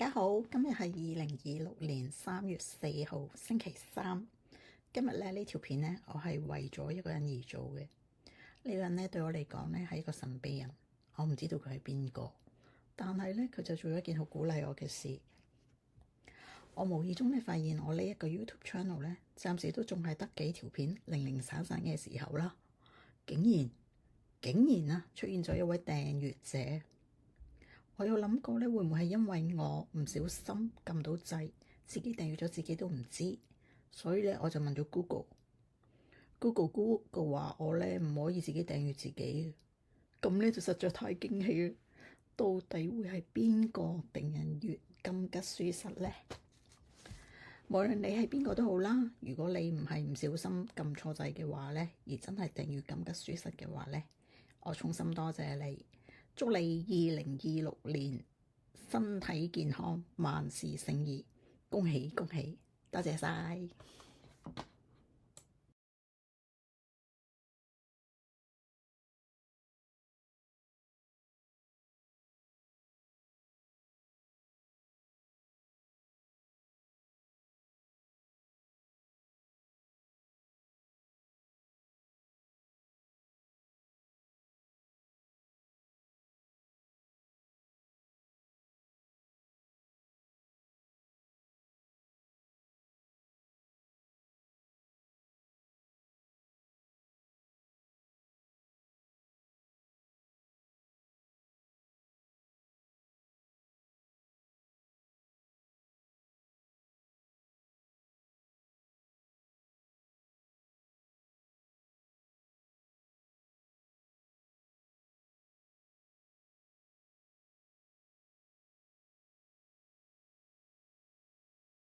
大家好，今日係2026年3月4號星期三。今日咧呢條片呢，我係為咗一個人而做嘅。呢個人呢，對我嚟講呢，係一個神秘人，我唔知道佢係邊個，但係呢，佢就做咗一件好鼓勵我嘅事。我無意中呢發現我呢一個 YouTube channel 呢，暫時都仲係得幾條片零零散散嘅時候啦，竟然啊出現咗一位訂閱者。我有諗過咧，會唔會係因為我唔小心撳到掣，自己訂閱咗自己都唔知，所以咧我就問咗 Google 話我咧唔可以自己訂閱自己嘅，咁咧就實在太驚喜啦！到底會係邊個訂閱金吉舒適呢？無論你係邊個都好啦，如果你唔係唔小心撳錯掣嘅話咧，而真係訂閱金吉舒適嘅話咧，我衷心多謝你。祝你2026年身體健康，萬事勝意，恭喜恭喜，多謝晒。